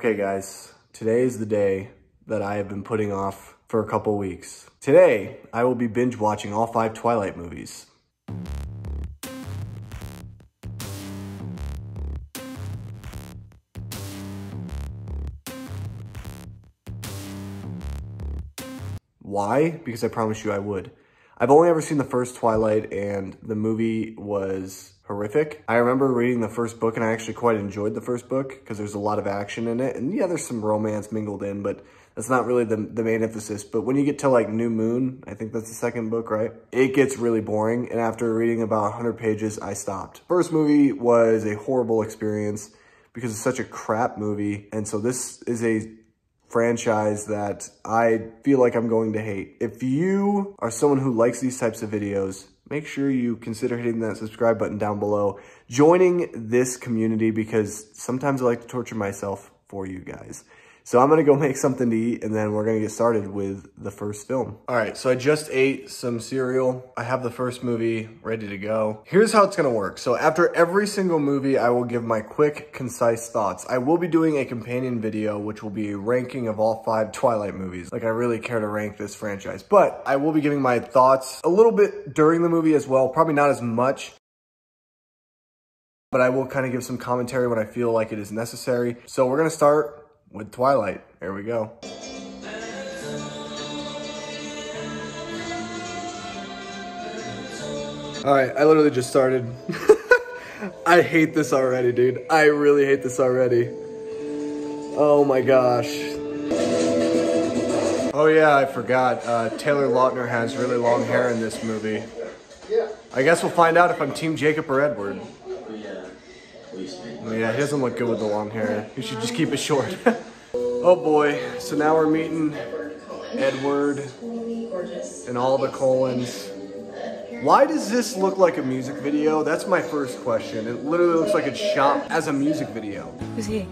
Okay guys, today is the day that I have been putting off for a couple weeks. Today, I will be binge watching all 5 Twilight movies. Why? Because I promised you I would. I've only ever seen the first Twilight and the movie was horrific. I remember reading the first book and I actually quite enjoyed the first book because there's a lot of action in it. And yeah, there's some romance mingled in, but that's not really the main emphasis. But when you get to like New Moon, I think that's the second book, right? It gets really boring. And after reading about 100 pages, I stopped. First movie was a horrible experience because it's such a crap movie. And so this is a franchise that I feel like I'm going to hate. If you are someone who likes these types of videos, make sure you consider hitting that subscribe button down below, joining this community because sometimes I like to torture myself for you guys. So I'm gonna go make something to eat and then we're gonna get started with the first film. All right, so I just ate some cereal. I have the first movie ready to go. Here's how it's gonna work. So after every single movie, I will give my quick, concise thoughts. I will be doing a companion video, which will be a ranking of all 5 Twilight movies. Like I really care to rank this franchise, but I will be giving my thoughts a little bit during the movie as well. Probably not as much, but I will kind of give some commentary when I feel like it is necessary. So we're gonna start with Twilight. Here we go. All right, I literally just started. I hate this already, dude. I really hate this already. Oh my gosh. Oh yeah, I forgot. Taylor Lautner has really long hair in this movie. I guess we'll find out if I'm Team Jacob or Edward. Yeah, he doesn't look good with the long hair. You should just keep it short. Oh boy, so now we're meeting Edward and all the Colons. Why does this look like a music video? That's my first question. It literally looks like it's shot as a music video. Who's he?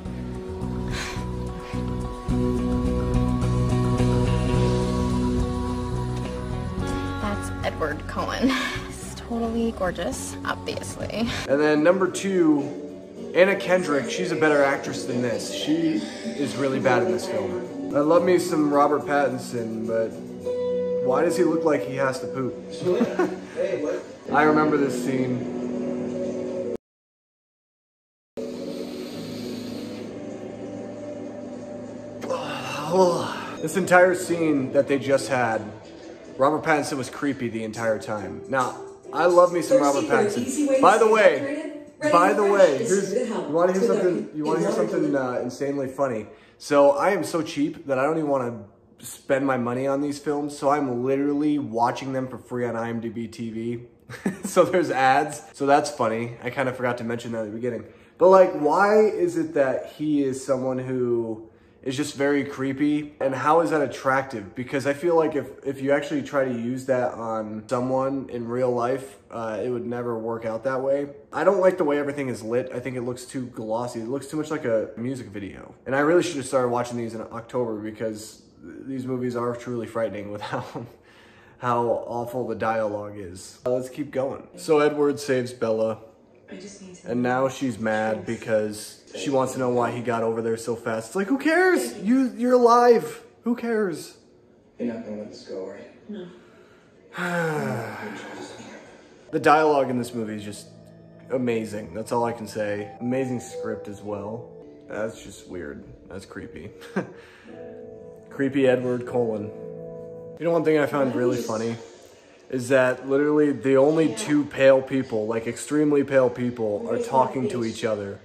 That's Edward Cohen. He's totally gorgeous, obviously. And then number 2, Anna Kendrick, she's a better actress than this. She is really bad in this film. I love me some Robert Pattinson, but why does he look like he has to poop? I remember this scene. This entire scene that they just had, Robert Pattinson was creepy the entire time. Now, I love me some Robert Pattinson. By the way, here's, you want to hear something insanely funny? So I am so cheap that I don't even want to spend my money on these films. So I'm literally watching them for free on IMDb TV. So there's ads. So that's funny. I kind of forgot to mention that at the beginning. But like, why is it that he is someone who is just very creepy? And how is that attractive? Because I feel like if you actually try to use that on someone in real life, it would never work out that way. I don't like the way everything is lit. I think it looks too glossy. It looks too much like a music video. And I really should have started watching these in October because these movies are truly frightening with how awful the dialogue is. Let's keep going. So Edward saves Bella. And now she's mad because she wants to know why he got over there so fast. It's like, who cares? You're alive. Who cares? You're not gonna let this go, right? No. The dialogue in this movie is just amazing. That's all I can say. Amazing script as well. That's just weird. That's creepy. Creepy Edward Cullen. You know, one thing I found really funny is that literally the only 2 pale people, like extremely pale people, are talking to each other.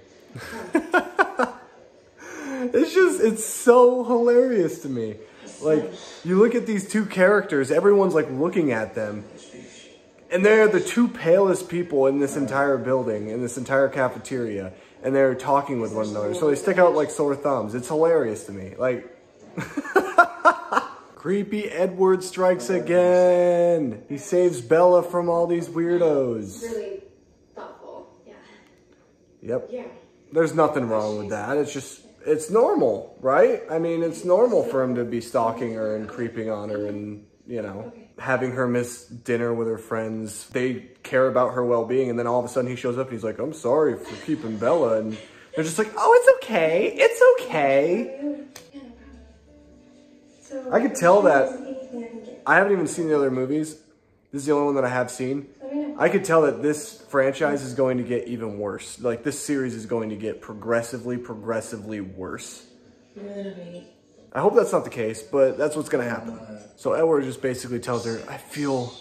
It's so hilarious to me. Like, you look at these 2 characters, everyone's like looking at them, and they're the 2 palest people in this entire building, in this entire cafeteria, and they're talking with one another. So they stick out like sore thumbs. It's hilarious to me. Like, creepy Edward strikes again. He saves Bella from all these weirdos. Really thoughtful, yeah. Yep. Yeah. There's nothing wrong with that. It's just, it's normal, right? I mean, it's normal for him to be stalking her and creeping on her and, you know, having her miss dinner with her friends. They care about her well-being, and then all of a sudden he shows up and he's like, I'm sorry for keeping Bella, and They're just like, oh, it's okay. It's okay. I could tell that I haven't even seen the other movies. This is the only one that I have seen. I could tell that this franchise is going to get even worse. Like, this series is going to get progressively worse. I hope that's not the case, but that's what's going to happen. So Edward just basically tells her, I feel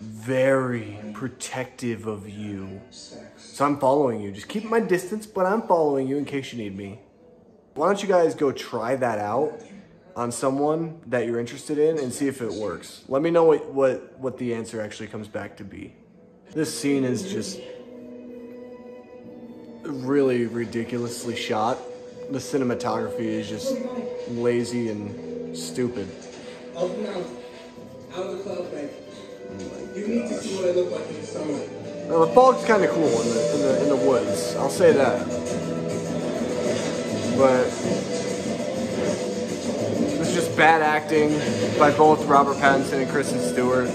very protective of you. So I'm following you. Just keep my distance, but I'm following you in case you need me. Why don't you guys go try that out on someone that you're interested in and see if it works. Let me know what the answer actually comes back to be. This scene is just really ridiculously shot. The cinematography is just lazy and stupid. Open mouth. Out of the cloud bank. You need to see what I look like in the sunlight. Now, the fog's kind of cool in the woods. I'll say that. But it's just bad acting by both Robert Pattinson and Kristen Stewart.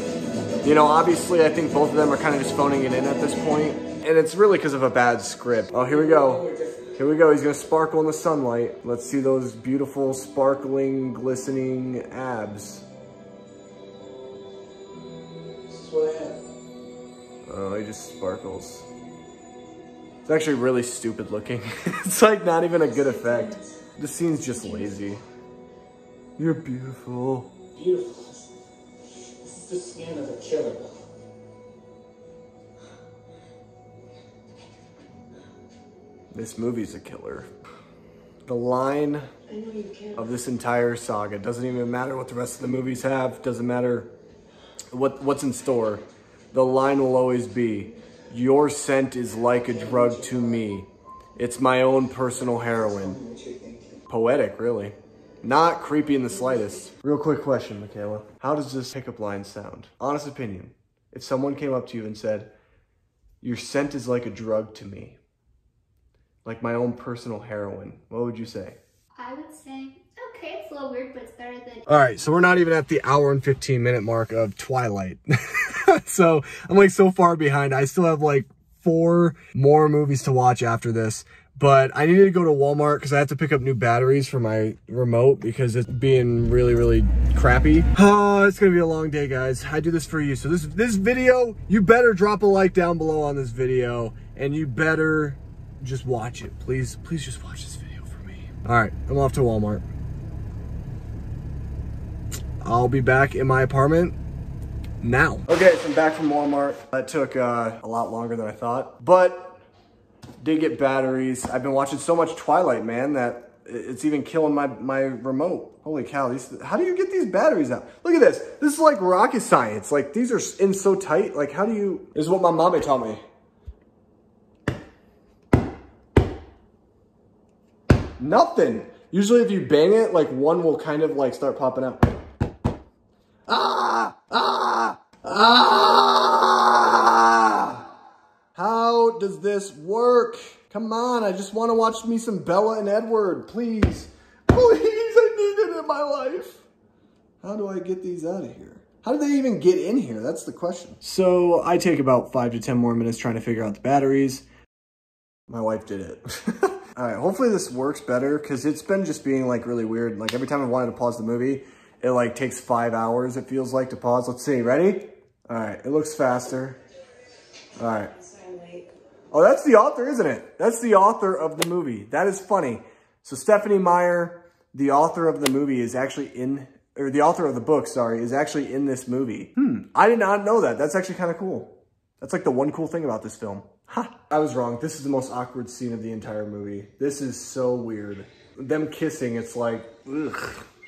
You know, obviously, I think both of them are kind of just phoning it in at this point. And it's really because of a bad script. Oh, here we go. Here we go. He's going to sparkle in the sunlight. Let's see those beautiful, sparkling, glistening abs. This is what I have. Oh, he just sparkles. It's actually really stupid looking. It's like not even a good effect. The scene's just lazy. You're beautiful. Beautiful. This is the skin of a killer. This movie's a killer. The line of this entire saga doesn't even matter what the rest of the movies have. Doesn't matter what's in store. The line will always be, your scent is like a drug to me. It's my own personal heroin. Poetic, really. Not creepy in the slightest. Real quick question, Michaela. How does this pickup line sound? Honest opinion. If someone came up to you and said, your scent is like a drug to me. Like my own personal heroin. What would you say? I would say, okay, it's a little weird, but it's better than... All right, so we're not even at the hour and 15 minute mark of Twilight. So I'm like so far behind. I still have like 4 more movies to watch after this. But I needed to go to Walmart because I have to pick up new batteries for my remote because it's being really, really crappy. Oh, it's going to be a long day, guys. I do this for you. So this video, you better drop a like down below on this video. And you better just watch it. Please just watch this video for me. All right, I'm off to Walmart. I'll be back in my apartment now. Okay, so I'm back from Walmart. That took a lot longer than I thought, but did get batteries. I've been watching so much Twilight, man, that it's even killing my remote. Holy cow, how do you get these batteries out? Look at this. This is like rocket science. Like, these are in so tight. Like, how do you... This is what my mommy taught me. Nothing. Usually if you bang it, like one will kind of like start popping out. Ah! Ah! Ah! How does this work? Come on, I just want to watch me some Bella and Edward. Please. Please, I need it in my life. How do I get these out of here? How do they even get in here? That's the question. So I take about 5 to 10 more minutes trying to figure out the batteries. My wife did it. All right, hopefully this works better because it's been just being like really weird. Like every time I wanted to pause the movie, it like takes 5 hours, it feels like, to pause. Let's see, ready? All right, it looks faster. All right. Oh, that's the author, isn't it? That's the author of the movie. That is funny. So Stephanie Meyer, the author of the movie, is actually in, or the author of the book, sorry, is actually in this movie. I did not know that. That's actually kind of cool. That's like the one cool thing about this film. Ha! I was wrong. This is the most awkward scene of the entire movie. This is so weird. Them kissing, it's like, ugh.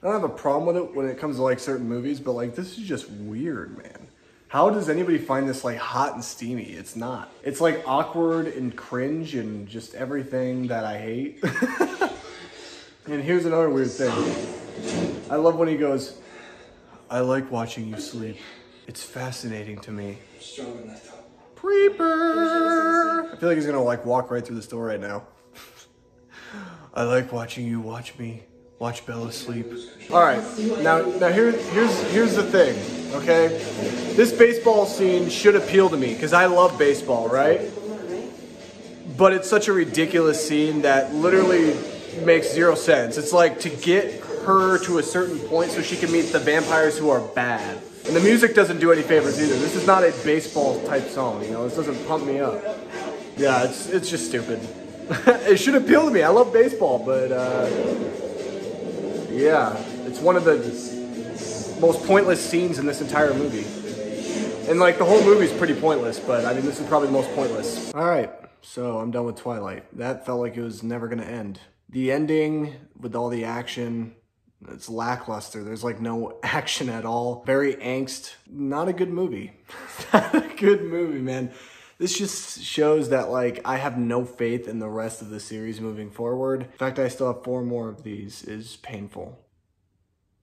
I don't have a problem with it when it comes to like certain movies, but like this is just weird, man. How does anybody find this like hot and steamy? It's not. It's like awkward and cringe and just everything that I hate. And here's another weird thing. I love when he goes, I like watching you sleep. It's fascinating to me. Stronger than I thought. Creeper! I feel like he's gonna like walk right through this door right now. I like watching you watch Bella sleep. All right, now here's the thing, okay? This baseball scene should appeal to me because I love baseball, right? but it's such a ridiculous scene that literally makes zero sense. It's like to get her to a certain point so she can meet the vampires who are bad. And the music doesn't do any favors either. This is not a baseball type song, you know, this doesn't pump me up. Yeah, it's just stupid. It should appeal to me. I love baseball, but yeah, it's one of the most pointless scenes in this entire movie. And like the whole movie's pretty pointless, but I mean this is probably the most pointless. All right, so I'm done with Twilight. That felt like it was never gonna end. The ending with all the action, it's lackluster. There's like no action at all. Very angst. Not a good movie. Not a good movie, man. This just shows that like I have no faith in the rest of the series moving forward. The fact I still have 4 more of these is painful.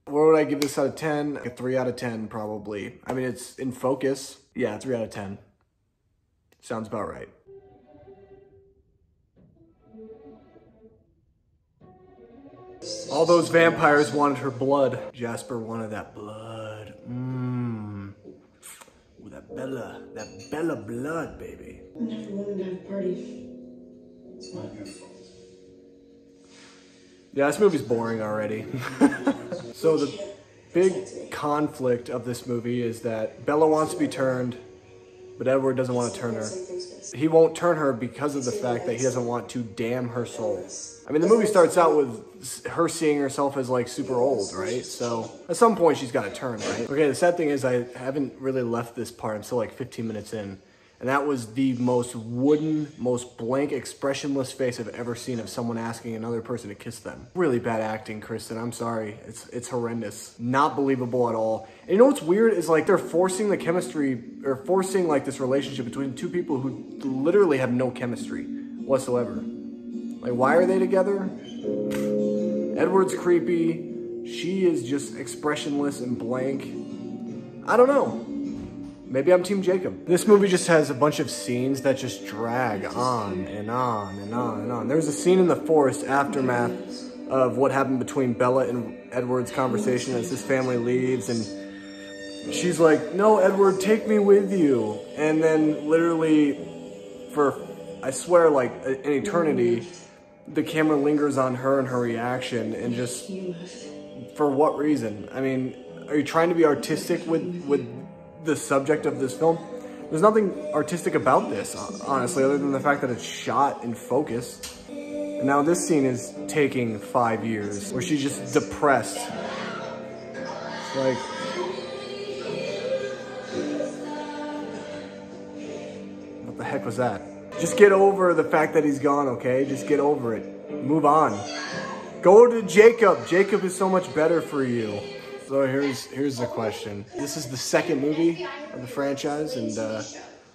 What would I give this out of 10? A 3 out of 10 probably. I mean, it's in focus. Yeah, 3 out of 10. Sounds about right. All those vampires wanted her blood. Jasper wanted that blood. Ooh, that Bella blood, baby. I never wanted to have a party. It's not your fault. Yeah, this movie's boring already. So the big conflict of this movie is that Bella wants to be turned, but Edward doesn't want to turn her. He won't turn her because of the fact that he doesn't want to damn her soul. I mean, the movie starts out with her seeing herself as like super old, right? So at some point she's got to turn, right? Okay, the sad thing is I haven't really left this part. I'm still like 15 minutes in. And that was the most wooden, most blank, expressionless face I've ever seen of someone asking another person to kiss them. Really bad acting, Kristen. I'm sorry. It's horrendous. Not believable at all. And you know what's weird is like they're forcing the chemistry, or forcing like this relationship between 2 people who literally have no chemistry whatsoever. Like, why are they together? Edward's creepy. She is just expressionless and blank. I don't know. Maybe I'm Team Jacob. This movie just has a bunch of scenes that just drag on and on and on and on. There's a scene in the forest aftermath of what happened between Bella and Edward's conversation as his family leaves, and she's like, no, Edward, take me with you. And then literally for, I swear, like an eternity, the camera lingers on her and her reaction, and just, for what reason? I mean, are you trying to be artistic with the subject of this film? There's nothing artistic about this, honestly, other than the fact that it's shot in focus. And now this scene is taking 5 years, where she's just depressed. It's like, what the heck was that? Just get over the fact that he's gone, okay? Just get over it. Move on. Go to Jacob. Jacob is so much better for you. So here's the question. This is the 2nd movie of the franchise, and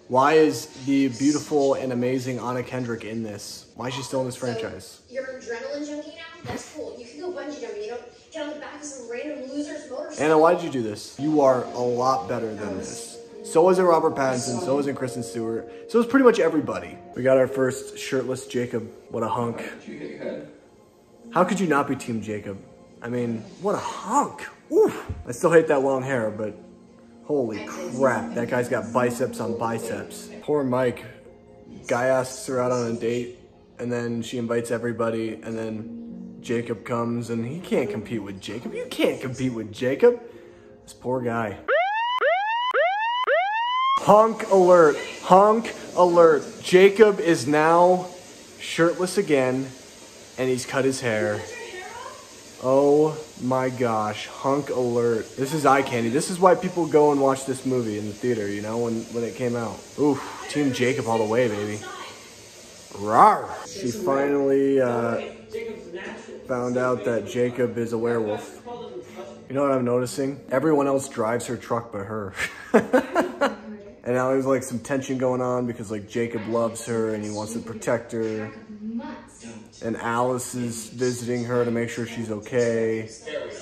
why is the beautiful and amazing Anna Kendrick in this? Why is she still in this franchise? You're an adrenaline junkie now? That's cool. You can go bungee jumping. You don't get on the back of some random loser's motorcycle. Anna, why did you do this? You are a lot better than this. So isn't Robert Pattinson, so isn't Kristen Stewart, so is pretty much everybody. We got our first shirtless Jacob. What a hunk. How could you not be Team Jacob? I mean, what a hunk. Oof. I still hate that long hair, but holy crap, that guy's got biceps on biceps. Poor Mike. Guy asks her out on a date, and then she invites everybody, and then Jacob comes, and he can't compete with Jacob. You can't compete with Jacob. This poor guy. Hunk alert. Hunk alert. Jacob is now shirtless again, and he's cut his hair. Oh my gosh, hunk alert. This is eye candy. This is why people go and watch this movie in the theater, you know, when it came out. Oof, Team Jacob all the way, baby. Rawr. She finally found out that Jacob is a werewolf. You know what I'm noticing? Everyone else drives her truck but her. And now there's like some tension going on because like Jacob loves her and he wants to protect her. And Alice is visiting her to make sure she's okay.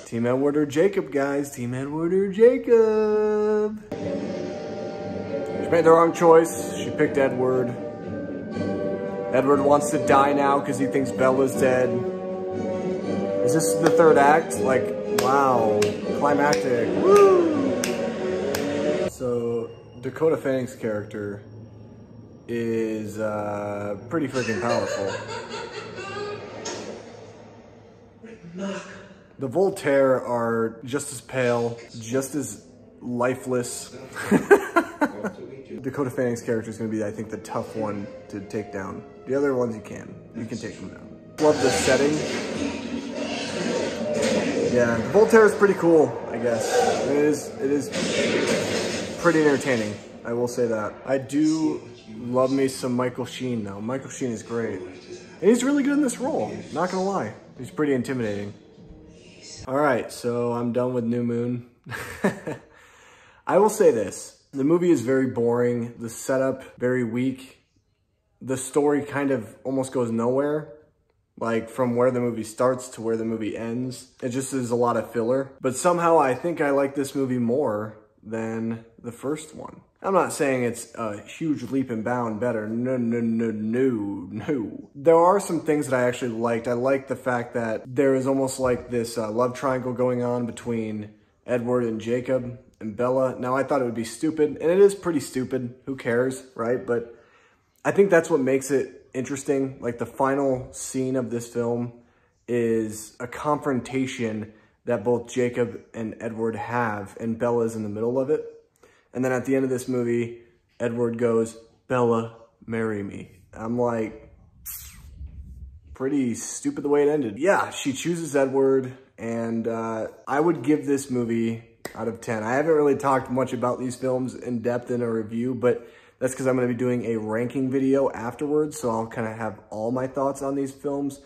Team Edward or Jacob, guys. Team Edward or Jacob. She made the wrong choice. She picked Edward. Edward wants to die now because he thinks Bella's dead. Is this the 3rd act? Like, wow. Climactic. Woo! So, Dakota Fanning's character is pretty freaking powerful. The Voltaire are just as pale, just as lifeless. Dakota Fanning's character is going to be, I think, the tough one to take down. The other ones you can take them down. Love the setting. Yeah, Voltaire is pretty cool, I guess. It is pretty entertaining, I will say that. I do love me some Michael Sheen, though. Michael Sheen is great. And he's really good in this role, not gonna lie. He's pretty intimidating. All right, so I'm done with New Moon. I will say this. The movie is very boring. The setup, very weak. The story kind of almost goes nowhere. Like from where the movie starts to where the movie ends. It just is a lot of filler. But somehow I think I like this movie more than the first one. I'm not saying it's a huge leap and bound better. No. There are some things that I actually liked. I liked the fact that there is almost like this love triangle going on between Edward and Jacob and Bella. Now, I thought it would be stupid, and it is pretty stupid. Who cares, right? But I think that's what makes it interesting. Like, the final scene of this film is a confrontation that both Jacob and Edward have, and Bella's in the middle of it. And then at the end of this movie, Edward goes, "Bella, marry me." I'm like, pretty stupid the way it ended. Yeah, she chooses Edward, and I would give this movie out of 10. I haven't really talked much about these films in depth in a review, but that's because I'm going to be doing a ranking video afterwards, so I'll kind of have all my thoughts on these films.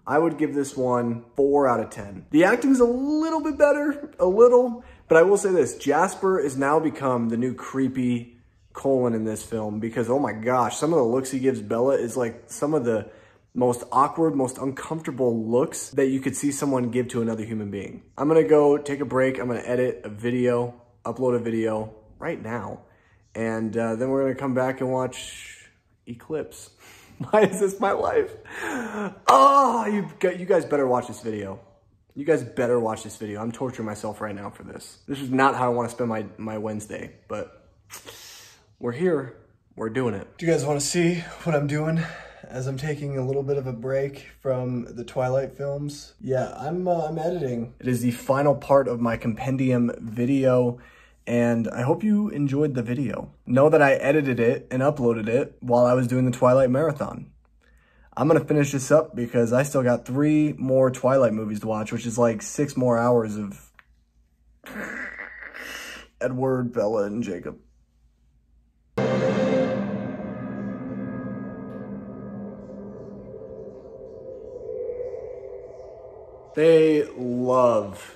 I would give this one 4 out of 10. The acting's a little bit better, but I will say this, Jasper has now become the new creepy Colin in this film because, oh my gosh, some of the looks he gives Bella is like some of the most awkward, most uncomfortable looks that you could see someone give to another human being. I'm gonna go take a break. I'm gonna edit a video, upload a video right now. And then we're gonna come back and watch Eclipse. Why is this my life? Oh, you guys better watch this video. You guys better watch this video. I'm torturing myself right now for this. This is not how I wanna spend my Wednesday, but we're here, we're doing it. Do you guys wanna see what I'm doing as I'm taking a little bit of a break from the Twilight films? Yeah, I'm editing. It is the final part of my compendium video, and I hope you enjoyed the video. Know that I edited it and uploaded it while I was doing the Twilight marathon. I'm gonna finish this up because I still got 3 more Twilight movies to watch, which is like 6 more hours of Edward, Bella, and Jacob. They love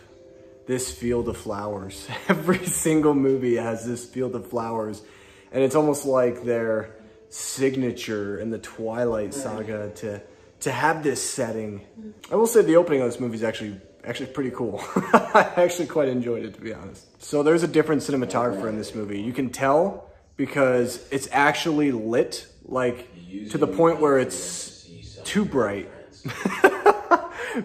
this field of flowers. Every single movie has this field of flowers, and it's almost like their signature in the Twilight Saga to have this setting. I will say the opening of this movie is actually pretty cool. I actually quite enjoyed it, to be honest. So there's a different cinematographer in this movie. You can tell because it's actually lit, like to the point where it's too bright.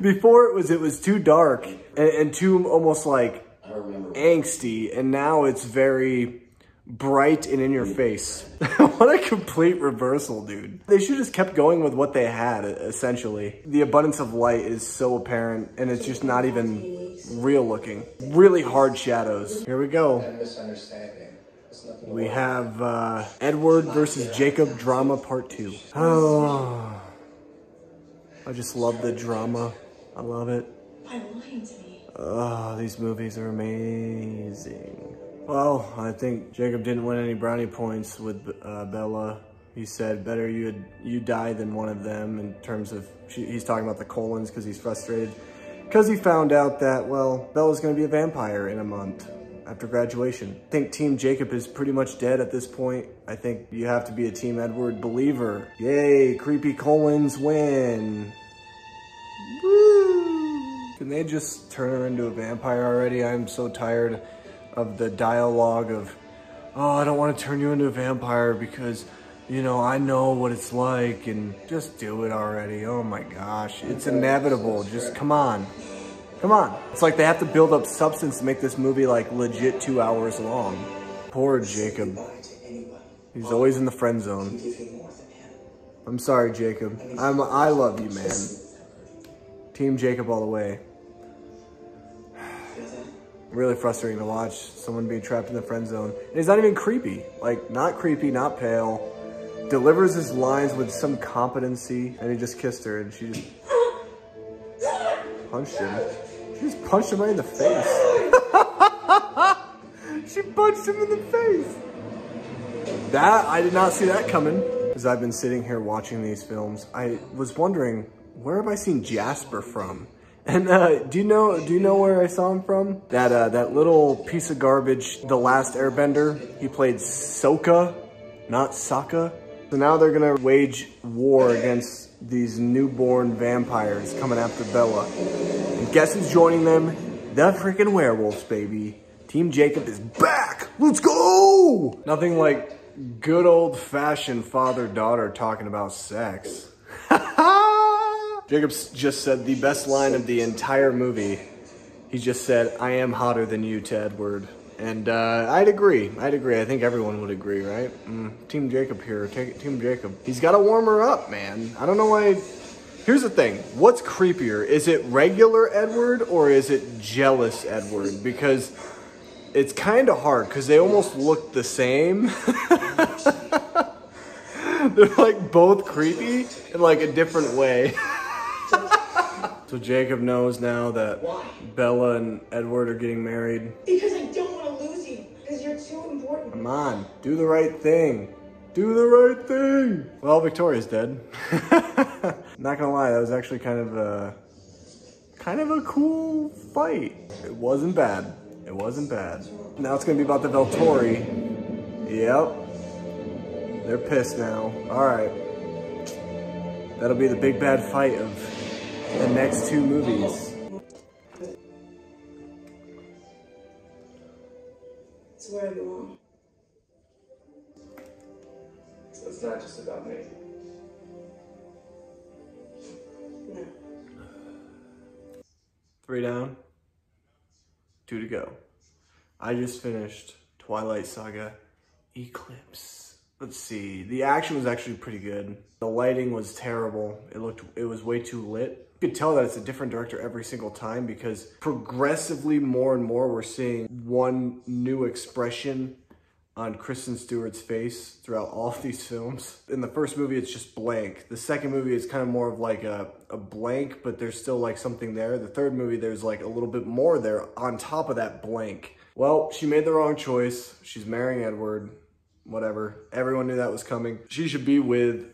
Before it was too dark and too almost like angsty, and now it's very bright and in your face. What a complete reversal, dude. They should have just kept going with what they had, essentially. The abundance of light is so apparent, and it's just not even real looking. Really hard shadows. Here we go. We have Edward versus Jacob drama part 2. Oh. I just love the drama. I love it. By lying to me. Oh, these movies are amazing. Well, I think Jacob didn't win any brownie points with Bella. He said, better you die than one of them, in terms of, he's talking about the Colons because he's frustrated. Because he found out that, well, Bella's going to be a vampire in a month after graduation. I think Team Jacob is pretty much dead at this point. I think you have to be a Team Edward believer. Yay, creepy Colons win. Woo! Can they just turn her into a vampire already? I'm so tired of the dialogue of, oh, I don't want to turn you into a vampire because, you know, I know what it's like, and just do it already. Oh my gosh, it's inevitable. Just come on. Come on. It's like they have to build up substance to make this movie like legit 2 hours long. Poor Jacob. He's always in the friend zone. I'm sorry, Jacob. I love you, man. Team Jacob all the way. Really frustrating to watch someone being trapped in the friend zone. And he's not even creepy. Like, not creepy, not pale. Delivers his lines with some competency. And he just kissed her and she just punched him. She just punched him right in the face. She punched him in the face. That, I did not see that coming. As I've been sitting here watching these films, I was wondering, where have I seen Jasper from? And do you know where I saw him from? That little piece of garbage, The Last Airbender. He played Sokka, not Sokka. So now they're gonna wage war against these newborn vampires coming after Bella. And guess who's joining them? The freaking werewolves, baby. Team Jacob is back. Let's go! Nothing like good old-fashioned father-daughter talking about sex. Jacob just said the best line of the entire movie. He just said, "I am hotter than you to Edward." And I'd agree. I think everyone would agree, right? Team Jacob here. Team Jacob. He's got to warm her up, man. I don't know why. Here's the thing. What's creepier? Is it regular Edward or is it jealous Edward? Because it's kind of hard because they almost look the same. They're like both creepy in like a different way. So Jacob knows now that Bella and Edward are getting married. Because I don't want to lose you. Because you're too important. Come on, do the right thing. Do the right thing. Well, Victoria's dead. Not gonna lie, that was actually kind of a cool fight. It wasn't bad. It wasn't bad. Now it's gonna be about the Volturi. Yep. They're pissed now. All right. That'll be the big bad fight of the next two movies. It's where I belong. So it's not just about me. No. 3 down, 2 to go. I just finished Twilight Saga Eclipse. Let's see, the action was actually pretty good. The lighting was terrible. It was way too lit. You could tell that it's a different director every single time because progressively more and more we're seeing one new expression on Kristen Stewart's face throughout all of these films. In the first movie, it's just blank. The second movie is kind of more of like a blank, but there's still like something there. The third movie, there's like a little bit more there on top of that blank. Well, she made the wrong choice. She's marrying Edward. Whatever. Everyone knew that was coming. She should be with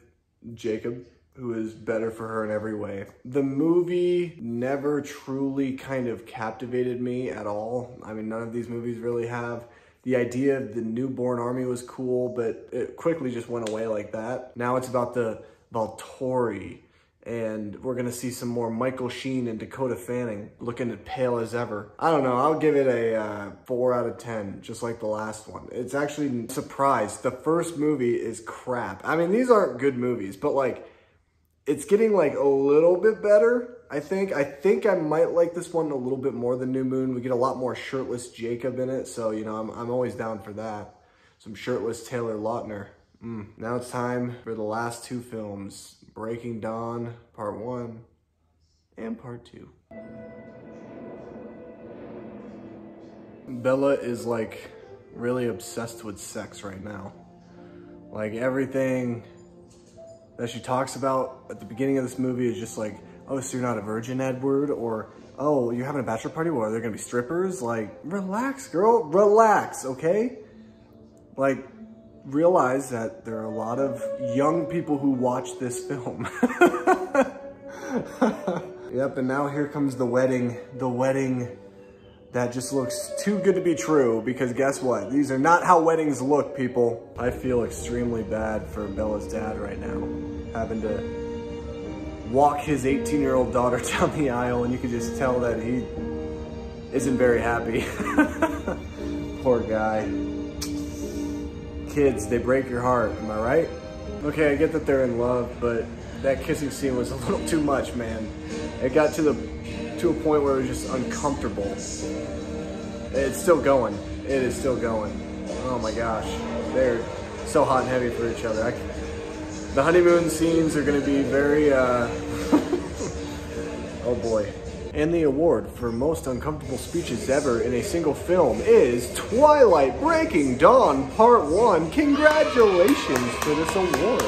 Jacob, who is better for her in every way. The movie never truly kind of captivated me at all. I mean, none of these movies really have. The idea of the newborn army was cool, but it quickly just went away like that. Now it's about the Volturi, and we're gonna see some more Michael Sheen and Dakota Fanning looking as pale as ever. I don't know, I'll give it a 4 out of 10, just like the last one. It's actually surprised. The first movie is crap. I mean, these aren't good movies, but like, it's getting like a little bit better, I think. I think I might like this one a little bit more than New Moon. We get a lot more shirtless Jacob in it, so you know, I'm always down for that. Some shirtless Taylor Lautner. Now it's time for the last 2 films. Breaking Dawn, Part 1 and Part 2. Bella is like really obsessed with sex right now. Like everything that she talks about at the beginning of this movie is just like, oh, so you're not a virgin, Edward? Or, oh, you're having a bachelor party? Well, are there gonna be strippers? Like, relax, girl, relax, okay? Like, realize that there are a lot of young people who watch this film. Yep, and now here comes the wedding. The wedding that just looks too good to be true, because guess what? These are not how weddings look, people. I feel extremely bad for Bella's dad right now, having to walk his 18-year-old daughter down the aisle, and you can just tell that he isn't very happy. Poor guy. Kids, they break your heart, am I right? Okay, I get that they're in love, but that kissing scene was a little too much, man. It got to a point where it was just uncomfortable. It's still going. It is still going. Oh my gosh. They're so hot and heavy for each other. The honeymoon scenes are gonna be very, oh boy. And the award for most uncomfortable speeches ever in a single film is Twilight Breaking Dawn Part 1. Congratulations for this award.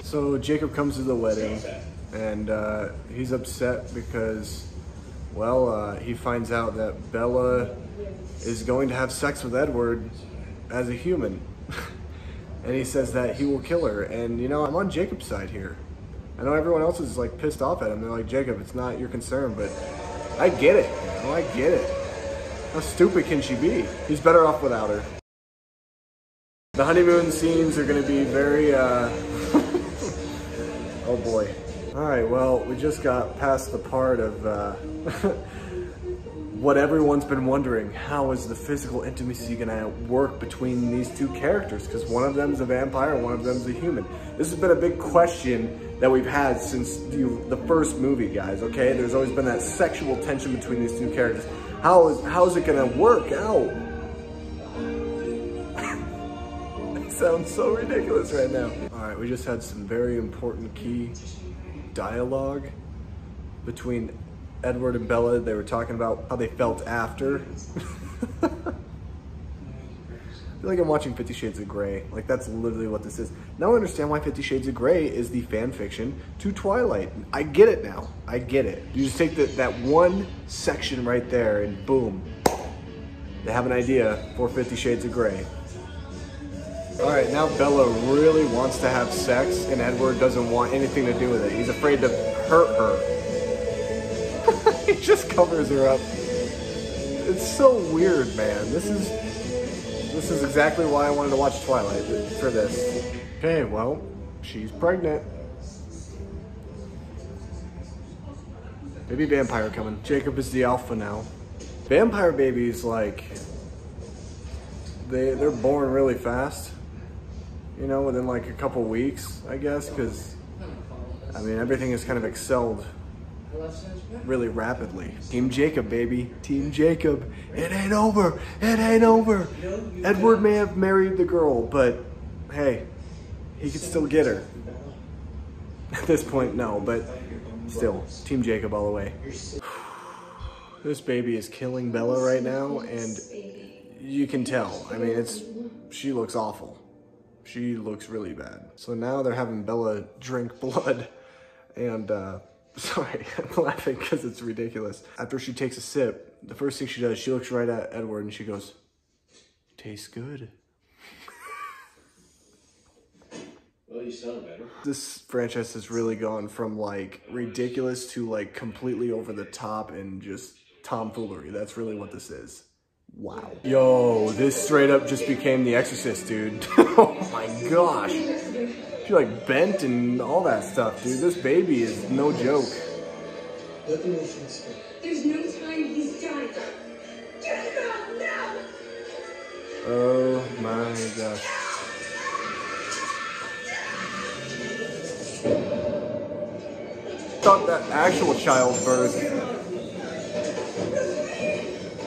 So Jacob comes to the wedding and he's upset because, well, he finds out that Bella is going to have sex with Edward as a human. And he says that he will kill her. And you know, I'm on Jacob's side here. I know everyone else is like pissed off at him. They're like, Jacob, it's not your concern, but I get it. You know, I get it. How stupid can she be? He's better off without her. The honeymoon scenes are gonna be very, oh boy. All right, well, we just got past the part of what everyone's been wondering. How is the physical intimacy gonna work between these two characters? Because one of them's a vampire and one of them's a human. This has been a big question that we've had since the first movie, guys, okay? There's always been that sexual tension between these two characters. How is it gonna work out? It sounds so ridiculous right now. All right, we just had some very important key dialogue between Edward and Bella. They were talking about how they felt after. I feel like I'm watching 50 Shades of Grey. Like, that's literally what this is. Now I understand why 50 Shades of Grey is the fan fiction to Twilight. I get it now. I get it. You just take that one section right there and boom. They have an idea for 50 Shades of Grey. All right, now Bella really wants to have sex and Edward doesn't want anything to do with it. He's afraid to hurt her. He just covers her up. It's so weird, man. This is exactly why I wanted to watch Twilight, for this. Okay, well, she's pregnant. Baby vampire coming. Jacob is the alpha now. Vampire babies, like, they're born really fast. You know, within like a couple weeks, I guess, because, I mean, everything is kind of excelled really rapidly. Team Jacob, baby. Team Jacob. It ain't over. It ain't over. Edward may have married the girl, but hey, he could still get her. At this point, no, but still, Team Jacob all the way. This baby is killing Bella right now, and you can tell. I mean, she looks awful. She looks really bad. So now they're having Bella drink blood, and sorry, I'm laughing because it's ridiculous. After she takes a sip, the first thing she does, she looks right at Edward and she goes, "Tastes good." Well, you sound better. This franchise has really gone from like ridiculous to like completely over the top and just tomfoolery. That's really what this is. Wow. Yo, this straight up just became The Exorcist, dude. Oh my gosh. She like bent and all that stuff, dude. This baby is no joke. Let the emotions stay. There's no time, he's dying. Get him out now! Oh my gosh. I thought that actual childbirth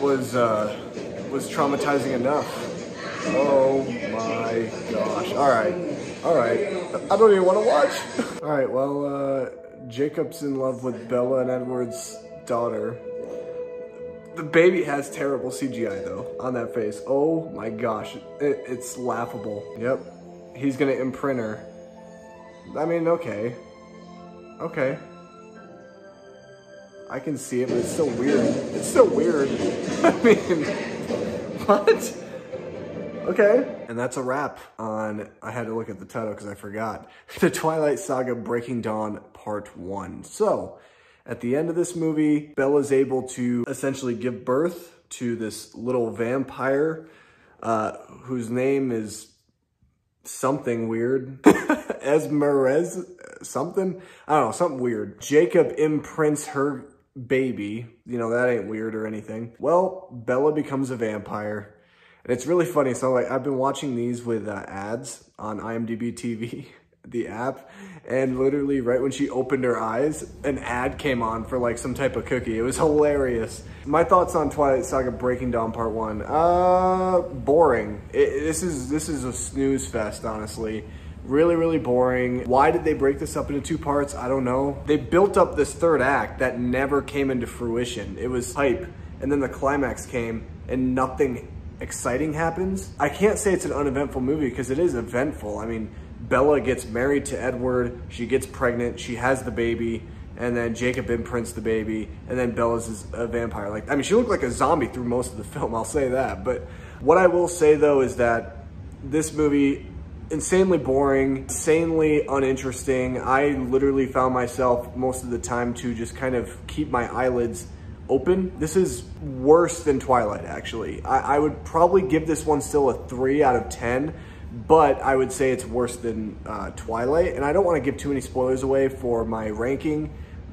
was traumatizing enough. Oh my gosh. All right. I don't even want to watch. All right, well, Jacob's in love with Bella and Edward's daughter. The baby has terrible CGI though on that face. Oh my gosh, it's laughable. Yep, he's gonna imprint her. I mean, okay. I can see it, but it's still weird. It's still weird. I mean, what? Okay. And that's a wrap on, I had to look at the title because I forgot, The Twilight Saga Breaking Dawn Part 1. So, at the end of this movie, Bella's able to essentially give birth to this little vampire whose name is something weird. Esmerez something? I don't know, something weird. Jacob imprints her baby. You know, that ain't weird or anything. Well, Bella becomes a vampire. And it's really funny. So like, I've been watching these with ads on IMDb TV, the app, and literally right when she opened her eyes, an ad came on for like some type of cookie. It was hilarious. My thoughts on Twilight Saga Breaking Dawn Part 1. Boring. This is a snooze fest, honestly. Really, really boring. Why did they break this up into 2 parts? I don't know. They built up this 3rd act that never came into fruition. It was hype, and then the climax came and nothing exciting happens. I can't say it's an uneventful movie because it is eventful. I mean, Bella gets married to Edward, she gets pregnant, she has the baby, and then Jacob imprints the baby, and then Bella's a vampire. Like, I mean, she looked like a zombie through most of the film, I'll say that. But what I will say though is that this movie, insanely boring, insanely uninteresting. I literally found myself most of the time to just kind of keep my eyelids open. This is worse than Twilight, actually. I would probably give this one still a 3 out of 10, but I would say it's worse than Twilight. And I don't want to give too many spoilers away for my ranking,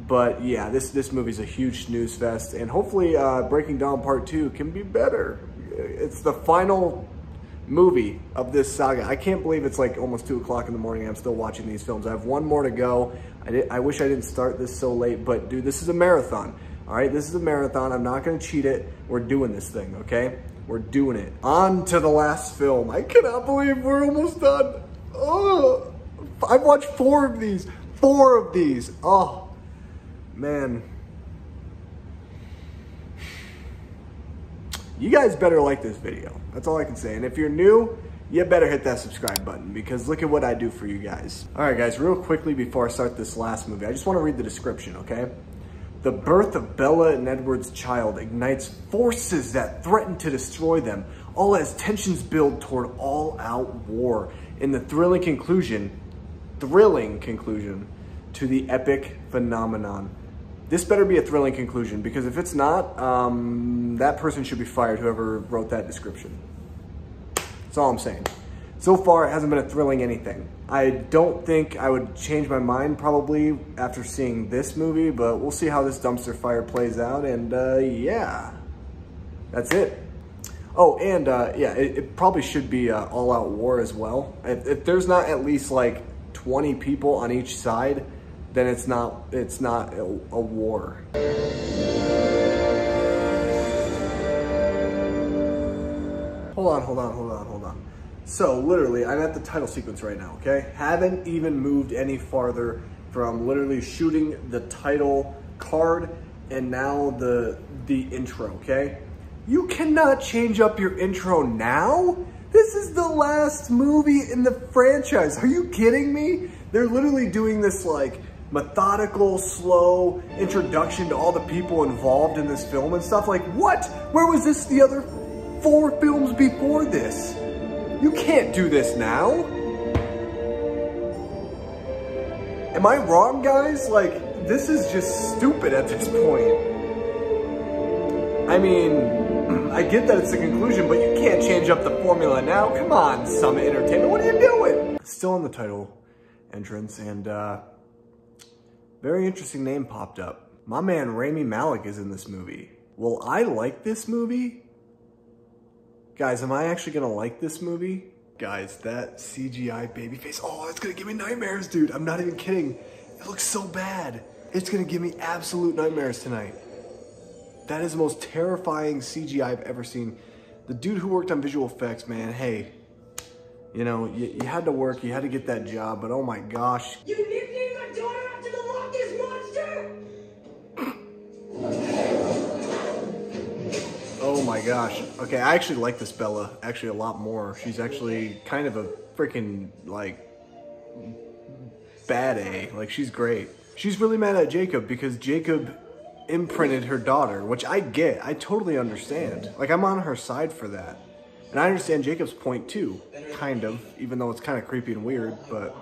but yeah, this movie's a huge snooze fest, and hopefully Breaking Dawn Part 2 can be better. It's the final movie of this saga. I can't believe it's like almost 2 o'clock in the morning and I'm still watching these films. I have 1 more to go. I wish I didn't start this so late, but dude, this is a marathon. All right, this is a marathon. I'm not gonna cheat it. We're doing this thing, okay? We're doing it. On to the last film. I cannot believe we're almost done. Oh, I've watched 4 of these. 4 of these. Oh, man. You guys better like this video. That's all I can say. And if you're new, you better hit that subscribe button because look at what I do for you guys. All right, guys, real quickly before I start this last movie, I just want to read the description, okay? The birth of Bella and Edward's child ignites forces that threaten to destroy them, all as tensions build toward all-out war. In the thrilling conclusion to the epic phenomenon. This better be a thrilling conclusion, because if it's not, that person should be fired, whoever wrote that description. That's all I'm saying. So far, it hasn't been a thrilling anything. I don't think I would change my mind probably after seeing this movie, but we'll see how this dumpster fire plays out, and yeah, that's it. Oh, and yeah, it probably should be all-out war as well. If there's not at least like 20 people on each side, then it's not a war. Hold on. So literally, I'm at the title sequence right now, okay? Haven't even moved any farther from literally shooting the title card and now the intro, okay? You cannot change up your intro now? This is the last movie in the franchise. Are you kidding me? They're literally doing this like methodical, slow introduction to all the people involved in this film and stuff. Like, what? Where was this the other 4 films before this? You can't do this now. Am I wrong, guys? Like, this is just stupid at this point. I mean, I get that it's the conclusion, but you can't change up the formula now. Come on, Summit Entertainment, what are you doing? Still in the title entrance, and very interesting name popped up. My man Rami Malek is in this movie. Will I like this movie? Guys, am I actually gonna like this movie? Guys, that CGI baby face, oh, it's gonna give me nightmares, dude. I'm not even kidding. It looks so bad. It's gonna give me absolute nightmares tonight. That is the most terrifying CGI I've ever seen. The dude who worked on visual effects, man, hey, you know, you had to work, you had to get that job, but oh my gosh. You nicknamed my daughter after the Loch Ness Monster? Oh my gosh. Okay, I actually like this Bella actually a lot more. She's actually kind of a freaking, like, bad A. Like, she's great. She's really mad at Jacob because Jacob imprinted her daughter, which I get. I totally understand. Like, I'm on her side for that. And I understand Jacob's point too, kind of, even though it's kind of creepy and weird, but...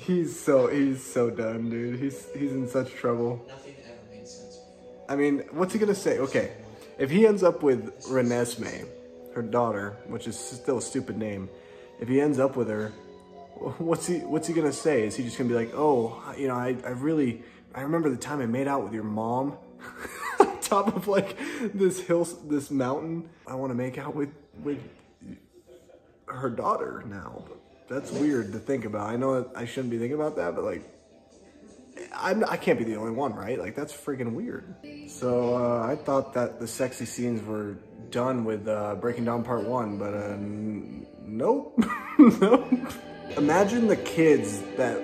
He's so done, dude. He's in such trouble. I mean, what's he gonna say? Okay, if he ends up with Renesmee, her daughter, which is still a stupid name, if he ends up with her, what's he gonna say? Is he just gonna be like, oh, you know, I remember the time I made out with your mom on top of like this hill, this mountain. I want to make out with her daughter now. That's weird to think about. I know that I shouldn't be thinking about that, but like, I can't be the only one, right? Like, that's freaking weird. So I thought that the sexy scenes were done with breaking down part 1, but nope. Nope. Imagine the kids that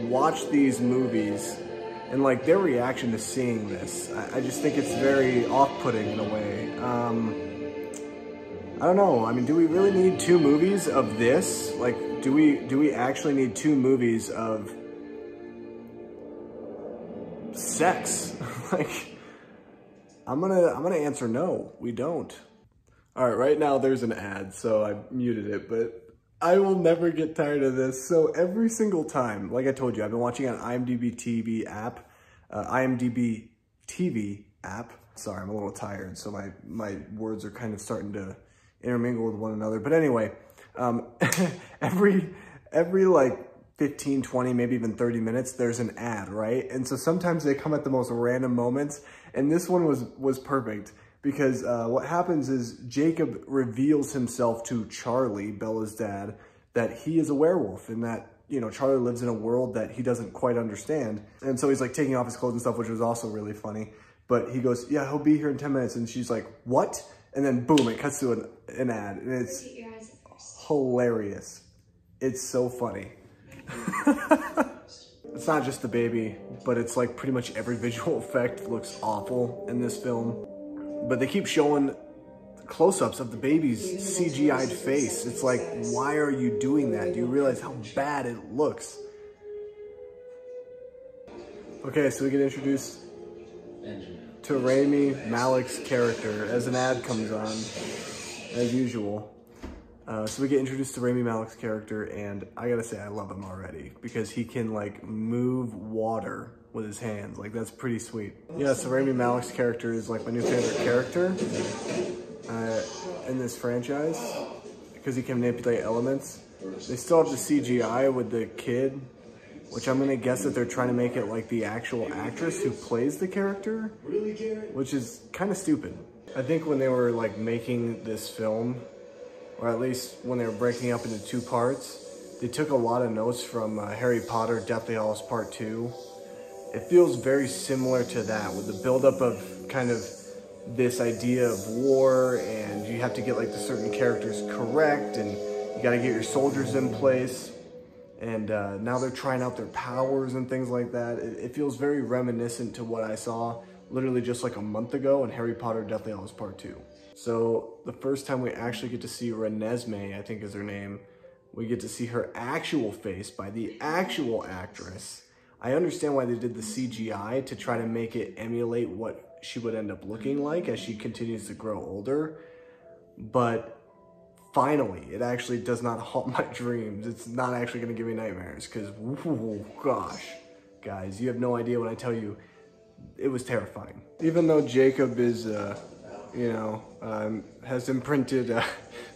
watch these movies and like their reaction to seeing this. I just think it's very off-putting in a way. I don't know. I mean, do we really need 2 movies of this? Like, do we actually need 2 movies of sex? Like, I'm gonna answer no. We don't. All right, right now there's an ad, so I muted it, but I will never get tired of this. So every single time, like I told you, I've been watching an IMDb TV app, Sorry, I'm a little tired, so my words are kind of starting to intermingle with one another. But anyway, every like 15, 20, maybe even 30 minutes, there's an ad, right? And so sometimes they come at the most random moments, and this one was perfect. Because what happens is Jacob reveals himself to Charlie, Bella's dad, that he is a werewolf and that, you know, Charlie lives in a world that he doesn't quite understand. And so he's like taking off his clothes and stuff, which was also really funny. But he goes, yeah, he'll be here in 10 minutes. And she's like, what? And then boom, it cuts to an ad. And it's hilarious. It's so funny. It's not just the baby, but it's like pretty much every visual effect looks awful in this film. But they keep showing close-ups of the baby's CGI'd face. It's like, why are you doing that? Do you realize how bad it looks? Okay, so we get introduced to Rami Malek's character as an ad comes on, as usual. So we get introduced to Rami Malek's character, and I gotta say, I love him already because he can like move water with his hands. Like, that's pretty sweet. Yeah, so Rami Malek's character is like my new favorite character in this franchise because he can manipulate elements. They still have the CGI with the kid, which I'm gonna guess that they're trying to make it like the actual actress who plays the character, which is kind of stupid. I think when they were like making this film, or at least when they were breaking up into 2 parts, they took a lot of notes from Harry Potter Deathly Hallows Part 2. It feels very similar to that, with the buildup of kind of this idea of war, and you have to get like the certain characters correct, and you gotta get your soldiers in place. And now they're trying out their powers and things like that. It feels very reminiscent to what I saw literally just like a month ago in Harry Potter Deathly Hallows Part 2. So the first time we actually get to see Renesmee, I think is her name, we get to see her actual face by the actual actress. I understand why they did the CGI to try to make it emulate what she would end up looking like as she continues to grow older. But finally, it actually does not haunt my dreams. It's not actually going to give me nightmares because, gosh, guys, you have no idea when I tell you, it was terrifying. Even though Jacob is, has imprinted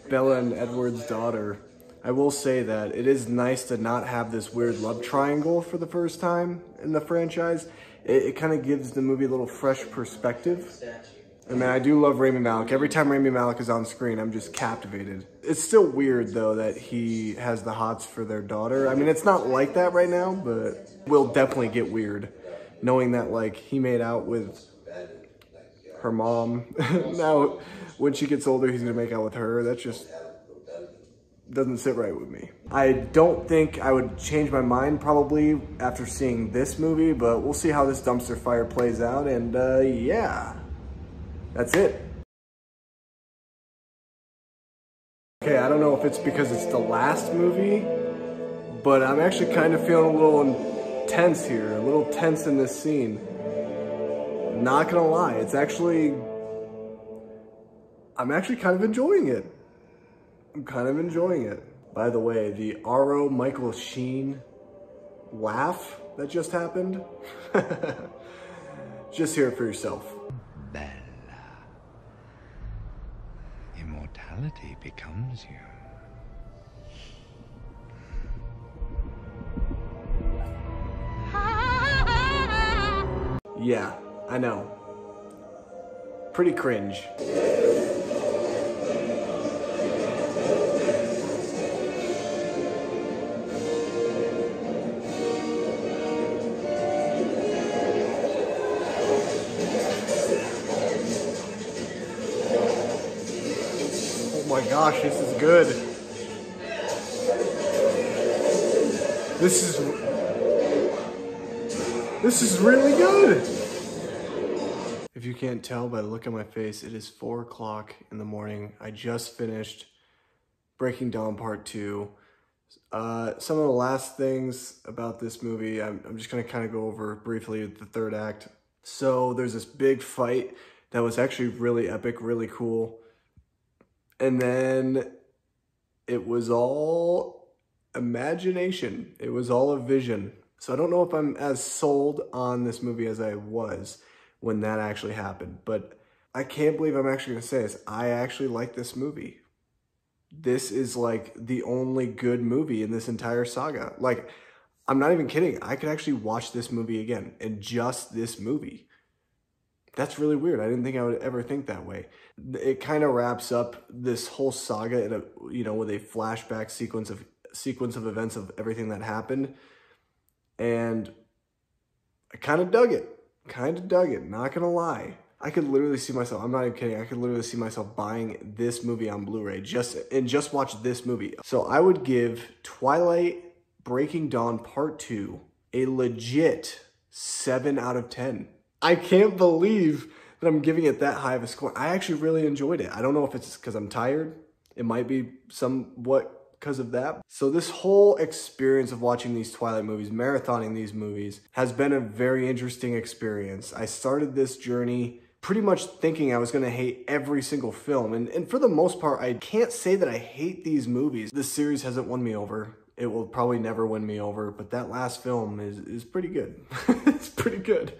Bella and Edward's daughter, I will say that it is nice to not have this weird love triangle for the first time in the franchise. It kind of gives the movie a little fresh perspective. I mean, I do love Rami Malek. Every time Rami Malek is on screen, I'm just captivated. It's still weird, though, that he has the hots for their daughter. I mean, it's not like that right now, but will definitely get weird, knowing that, like, he made out with her mom. Now, when she gets older, he's gonna make out with her. That just doesn't sit right with me. I don't think I would change my mind probably after seeing this movie, but we'll see how this dumpster fire plays out, and yeah, that's it. Okay, I don't know if it's because it's the last movie, but I'm actually kind of feeling a little tense here, a little tense in this scene. Not gonna lie, I'm actually kind of enjoying it. I'm kind of enjoying it. By the way, the R.O. Michael Sheen laugh that just happened, just hear it for yourself. Bella, immortality becomes you. Yeah, I know. Pretty cringe. gosh, this is good. This is really good. If you can't tell by the look on my face, it is 4 o'clock in the morning. I just finished Breaking Dawn Part 2. Some of the last things about this movie, I'm just gonna kind of go over briefly the third act. So there's this big fight that was actually really epic, really cool. And then it was all imagination. It was all a vision. So I don't know if I'm as sold on this movie as I was when that actually happened, but I can't believe I'm actually gonna say this. I actually like this movie. This is like the only good movie in this entire saga. Like, I'm not even kidding. I could actually watch this movie again, and just this movie. That's really weird. I didn't think I would ever think that way. It kind of wraps up this whole saga in a, you know, with a flashback sequence of events of everything that happened. And I kind of dug it. Not gonna lie. I could literally see myself, I'm not even kidding, I could literally see myself buying this movie on Blu-ray and just watch this movie. So I would give Twilight Breaking Dawn Part 2 a legit 7 out of 10. I can't believe that I'm giving it that high of a score. I actually really enjoyed it. I don't know if it's because I'm tired. It might be somewhat because of that. So this whole experience of watching these Twilight movies, marathoning these movies, has been a very interesting experience. I started this journey pretty much thinking I was gonna hate every single film. And for the most part, I can't say that I hate these movies. This series hasn't won me over. It will probably never win me over, but that last film is pretty good. It's pretty good.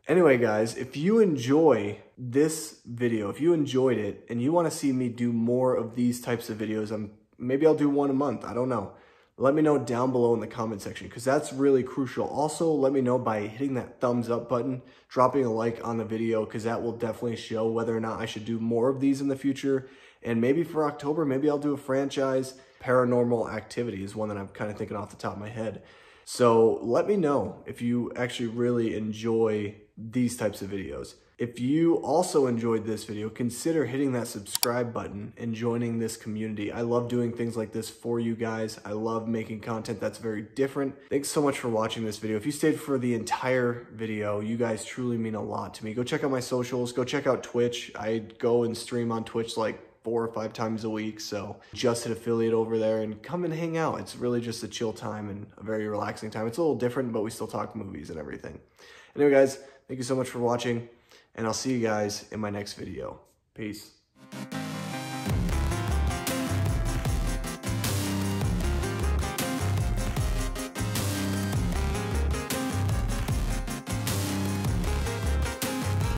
Anyway, guys, if you enjoy this video, if you enjoyed it, and you wanna see me do more of these types of videos, maybe I'll do one a month, I don't know. Let me know down below in the comment section, because that's really crucial. Also, let me know by hitting that thumbs up button, dropping a like on the video, because that will definitely show whether or not I should do more of these in the future. And maybe for October, maybe I'll do a franchise. Paranormal Activity is one that I'm kind of thinking off the top of my head. So let me know if you actually really enjoy these types of videos. If you also enjoyed this video, consider hitting that subscribe button and joining this community. I love doing things like this for you guys. I love making content that's very different. Thanks so much for watching this video. If you stayed for the entire video, you guys truly mean a lot to me. Go check out my socials. Go check out Twitch. I go and stream on Twitch like 4 or 5 times a week. So just hit affiliate over there and come and hang out. It's really just a chill time and a very relaxing time. It's a little different, but we still talk movies and everything. Anyway, guys, thank you so much for watching. And I'll see you guys in my next video. Peace.